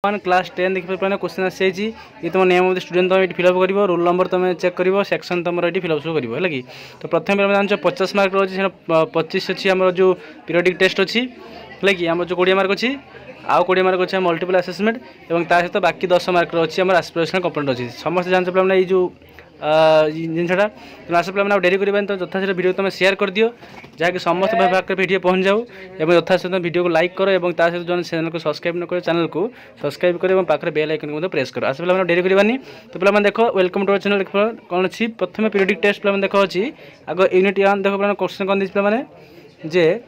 One class 10 देखिए पे question आसी ये तुम नेम ऑफ द स्टूडेंट तुम ये फिलअप कर रोल नंबर तुम चेक कर सेक्शन तुम ये फिलअप सब कर है कि तो प्रथम जान 50 मार्क अच्छी 25 अच्छी आम जो पीरियडिक टेस्ट अच्छी है कि आम जो 20 मार्क अच्छी आउ 20 मार्क अच्छे मल्टीपल आसेसमेंट और सहित बाकी 10 मार्क अच्छी आम एस्पिरेशनल कंपोनेंट अच्छी समस्त जानते पे जो जिनसा तुम आस पे डेरी कर तो यथाशीघ्र वीडियो तुम शेयर कर दियो जहाँकि समस्त पाखे वीडियो पहुँच जाऊ और यथाशीघ्र वीडियो को लाइक करो और सहित जो चैनल को सब्सक्राइब न कर चैनल को सब्सक्राइब कर पाखे बेल आइकन को प्रेस करो आस पे डेरी करवानी तो पे देख वेलकम टू आवर चैनल देख कौन अच्छी प्रथम पीरियडिक टेस्ट पे देख अच्छी आग यूनिट 1 देख पे क्वेश्चन कौन दीजिए पे जे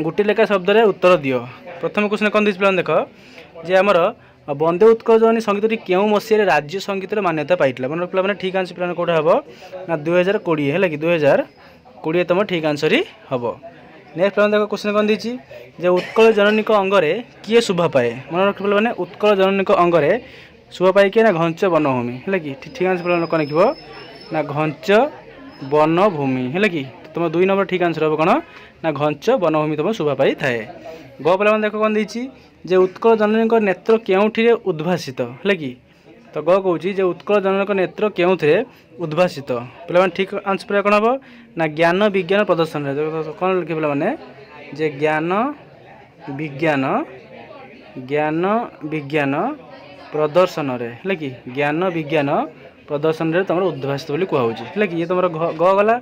गोटे लेखा शब्द उत्तर दियो प्रथम क्वेश्चन कौन दीजिए देख जे आमर बंदे उत्कल जवानी संगीत क्यों मसीह राज्य संगीत मान्यता पाई मन रखा मैंने ठीक आंसर पे कौटा हम ना 2020 है कि 2020 तुम ठीक आंसर ही हम नेक्स्ट पे देख क्वेश्चन कौन दीजिए जे उत्कल जननी अंगरे किए शोभा पाए मन रख मैंने उत्कल जननी अंगरे शोभा पाए किए ना घंच बनभूमि है कि ठीक आंसर पे कौन लिख ना घंच बनभूमि है कि तुम 2 नंबर ठीक आंसर हम कौन ना घंच बनभूमि तुम शोभा पाई थाए ग पे देख कौन दीजिए जे उत्कल जननी नेत्र केउठिरे उद्भासित है कि तो ग कौच जे उत्कल जननी नेत्र केउठिरे उद्भासित पे ठीक आंसर पे कौन हम ना ज्ञान विज्ञान प्रदर्शन कौन लिखे पे जे ज्ञान विज्ञान प्रदर्शन है कि ज्ञान विज्ञान प्रदर्शन रे तुम उद्भासित बोली कहूँ है कि ये तुम ग गला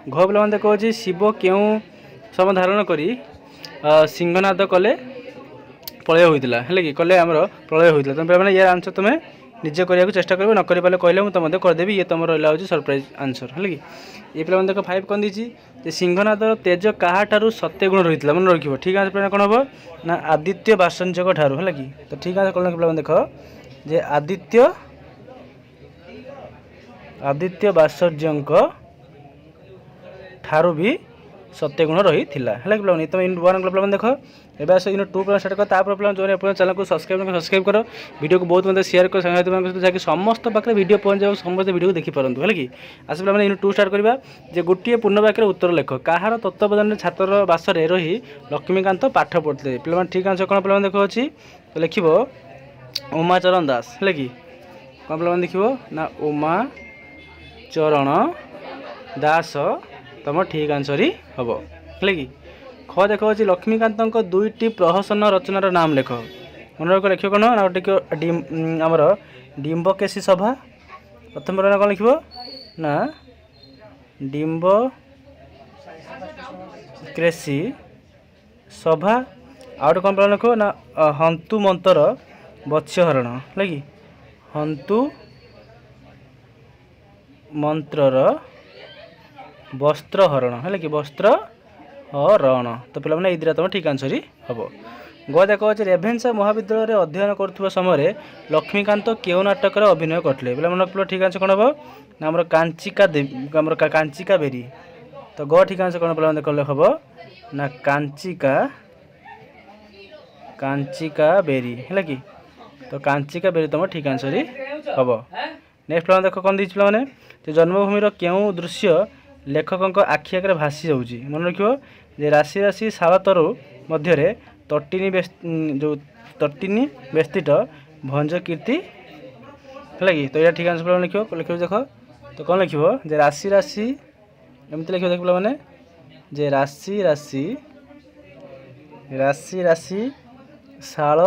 घ पे देख शिव क्यों सम धारण करी सिंहनाद कले प्रलय होता है कि कले आमर प्रलय होता तुम पे यार आंसर तुम्हें निजे करने चेष्टा कर न कर पारे कहले मुझे करदेवी ये तुम रहा हूँ सरप्राइज आंसर है कि ये पे देख 5 कौन दीजिए सिंहनाद तेज क्या सत्य गुण रही है मन रखिए ठीक आंसर पे कौन हम ना आदित्य बासंजक ठारू है कि तो ठीक आंसर कौन पे देख जे आदित्य बासंजक ठारू भी सत्य गुण रही है कि तुम यूनिट 1 पे देख एवं आस यूनिट 2 पे स्टार्ट कर पे जो अपने चैनल को सब्सक्राइब करो वीडियो को बहुत मतलब शेयर कर साथी जहाँकि समस्त पाखे वीडियो पहुँच जाए समस्त वीडियो को देखिपारु है कि आस पे यूनिट 2 स्टार्ट करवा जे गोटे पूर्ण वाक्य उत्तर लेख कहार तत्वावधान छात्र बासरे रही लक्ष्मीकांत पाठ पढ़ते पे ठीक आंसर कौन पे देख अच्छी तो लिख उमाचरण दास है कि कौन पे लिख ना उमाचरण दास तुम ठीक आंसर ही हम है कि ख देख अच्छी लक्ष्मीकांत 2टी प्रहसन रचनार नाम लेख मन रख लिख कौन ना गोटे आमर डिम्बकेशी सभा प्रथम कौन लिख ना डिम्बकेशी सभा आउट कौन पे लिख ना हंतु मंतर वत्स्यहरण है कि हंतु मंत्रर वस्त्रहरण है कि वस्त्रहरण तो पे ये दुटा तुम ठीक आंसर ही हम ग देख अच्छे रेभेन्सा महाविद्यालय अध्ययन कर समय लक्ष्मीकांत क्यों नाटक अभिनय करते पे मन ठीक आंसर कौन हम ना आम कांचिका देवी आम कांचिका बेरी तो ग ठीक आंसर कौन पे देख हम ना कांचिका बेरी है कि तो कांचिका बेरी तुम ठीक आंसर ही हम नेक्स्ट पे देख कौन दीजिए मैंने जन्मभूमिर क्यों दृश्य लेखक आखि आगे भासी जाऊँगी मन रख राशि राशि शालतरु मध्य तटिनी जो तटिनी बेस्तिट भंज कीर्ति है कि तो ये ठीक आंसर लिख देख तो कौन लिख राशि राशि एमती लिख देख मैंने जे राशि राशि राशि राशि शाल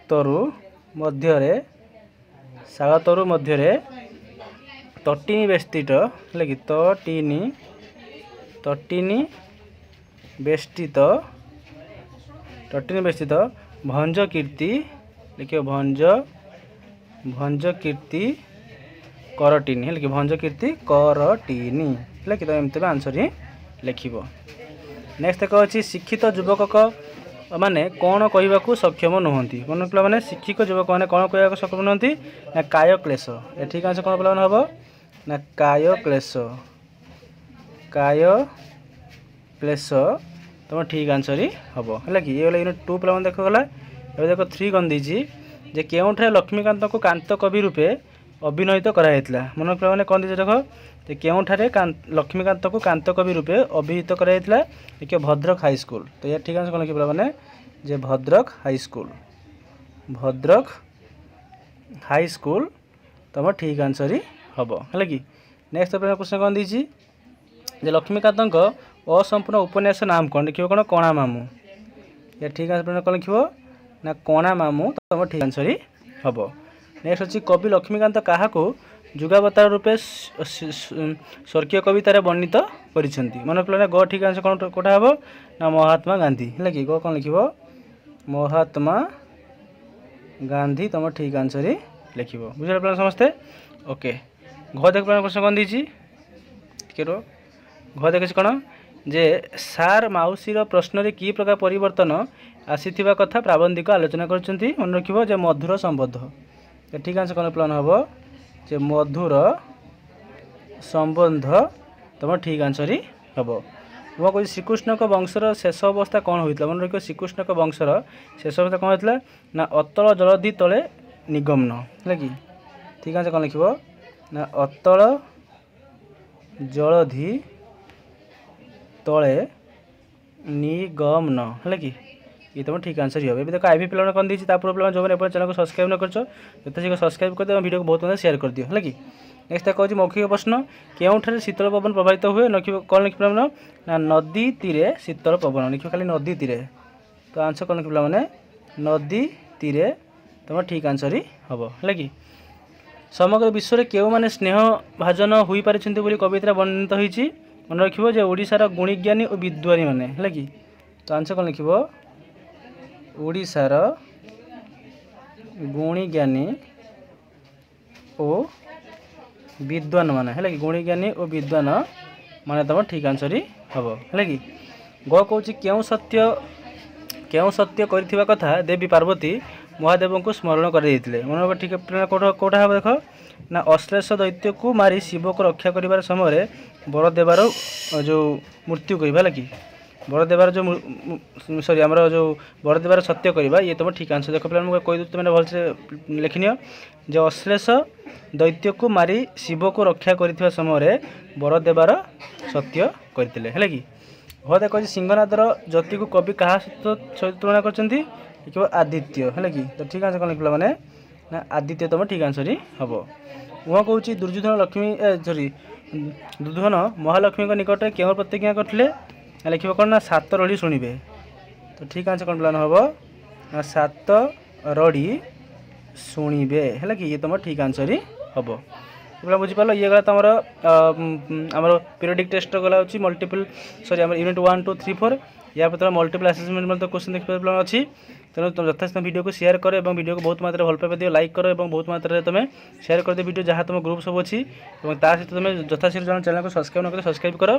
तरु मध्य तटिनी बेष्टित है कि तटिनी बेष्टित भंज कीर्ति लिख भंज कीर्ति करटिनी है कि भंज कीर्ति करटिनी है कि तो एमती आंसर ही लिख नेक्स्ट देख अच्छी शिक्षित युवक माने कौन कहवाक सक्षम नुहति मन रखा मैंने शिक्षित युवक मैंने कौन कहवाक सक्षम नुहति ना काय क्लेश ये ठीक आंसर कौन पे हम ना काय क्लेश तुम ठीक आंसर ही हम है कि ये यूनिट 2 पे देख गला ये देख 3 कौन दीजिए जे केउठे लक्ष्मीकांत को कांत कवि रूपे अभिनयित कराइला मन रखा मैंने कौन दीजिए देख केउठारे लक्ष्मीकांत को कांत कवि रूपे अभिहित कराइला देखिए भद्रक हाई स्कूल तो ये ठीक आंसर कौन लिखे मैंने J Bhadrak high school Bhadrak high school तुम ठीक आंसर ही हम है कि। नेक्स्ट क्वेश्चन कौन दीजिए जे लक्ष्मीकांत असंपूर्ण उपन्यास नाम कौन लिख कौन कणा मामू या ठीक आंसर कौन लिख ना कणा मामू तुम ठीक आंसर ही हम। नेक्स्ट अच्छी कवि लक्ष्मीकांत क्या जुगावतार रूपे स्वर्गीय कवितार वर्णित करिसेंती मन पे ग ठीक आंसर कौन कोटा हम ना महात्मा गांधी है कि ग कौन लिख महात्मा गांधी तुम ठीक आंसर ही लिख बुझे पे समस्ते ओके। घ देख क्वेश्चन कौन दीजिए घ देख कौन जे सार माउसीर प्रश्न रे की प्रकार परिवर्तन आसीथिबा कथा प्राबंधिक आलोचना करछंती मन रखिबो जे मधुर संबंध ठीक आंसर कौन प्लान हम जे मधुर संबंध तुम ठीक आंसर ही हम। मैं कह श्रीकृष्ण वंशर शेष अवस्था कौन होता मन रख श्रीकृष्ण वंशर शेष अवस्था कौन होता ना अतल जलधि तले निगमन है कि ठीक आंसर कौन लिख ना अतल जलधि तले निगमन है कि ये तुम ठीक आंसर ही हो। देखो आईवी प्लान कौन दीजिए पूर्व प्लान जो मैंने चैनल को सब्सक्राइब न कर जते शीघ्र सब्सक्राइब कर दियो वीडियो को बहुत शेयर कर दियो है कि। नेक्स्ट कहूँ मौखिक प्रश्न केउठारे शीतल पवन प्रभावित हुए कौन लिख पाना ना नदी तीरे शीतल पवन लिख खाली नदी तीरे तो आंसर कौन लिख मैंने नदी तीरे तुम ठीक आंसर ही हम है कि। समग्र विश्व में केउ माने स्नेह भाजन हो पारे कविता वर्णित होती मन रखिबो जे ओडिशार गुणीज्ञानी और विद्वानी माने है कि तो आंसर कौन लिख ओडिशार गुणीज्ञानी और विद्वान माने है कि गुणीज्ञानी और विद्वान माने तुम ठीक आंसर ही हम है कि। ग कौच क्यों सत्य कर कथा देवी पार्वती महादेव को स्मरण कर मन ठीक कौटा हम देख ना अश्लेष दैत्य को मारी शिव को रक्षा कर समय वर देवार जो मृत्यु करवा है कि वर देवार जो सॉरी आमर जो वर देवार सत्य करवा ये तुम ठीक आंसर देख पे कही तुम भलसे लिखिन जो अश्लेष दैत्य को मारी शिव को रक्षा कर समय वर देवार सत्य करते है कि। हाँ देख सिंहनादर ज्योति को कवि क्या सहित तुलना कर आदित्य है कि तो ठीक आंसर कौन लिखला मैंने ना आदित्य तुम ठीक आंसर ही हम। वहाँ कहूँ दुर्योधन लक्ष्मी सॉरी दुर्योधन महालक्ष्मी निकट में क्यों प्रतिज्ञा करते लिख कौन ना सात रड़ी शुणे तो ठीक आंसर कौन प्लान हम ना सात रड़ी शुणे है कि ये तुम ठीक आंसर ही हम। बुझीपार ये गला तुम आम पीरियडिक टेस्ट गला मल्टीपल सॉरी आम यूनिट 1 2 3 4 या तुम मल्टीपल असेसमेंट क्वेश्चन देखते अच्छी तेणु तुम यथास्थ वीडियो को शेयर कर वीडियो को बहुत मात्रा भल पाइबा दियो लाइक कर बहुत मात्रा तुम शेयर कर दियो वीडियो जहाँ तुम ग्रुप सब अच्छी सहित तुम यथाशीघ्र जन चैनल को सब्सक्राइब न कर सब्सक्राइब कर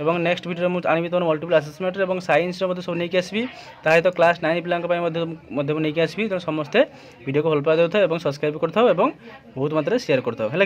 और नेक्स्ट वीडियो मुझे आनी तुम मल्टीपल असेसमेंट और साइंस सब नहीं आसबि सहित क्लास 9 पिला नहीं आसबि तेणु समस्ते वीडियो को भल पाई देता और सब्सक्राइब करता और बहुत मात्रा शेयर करता है।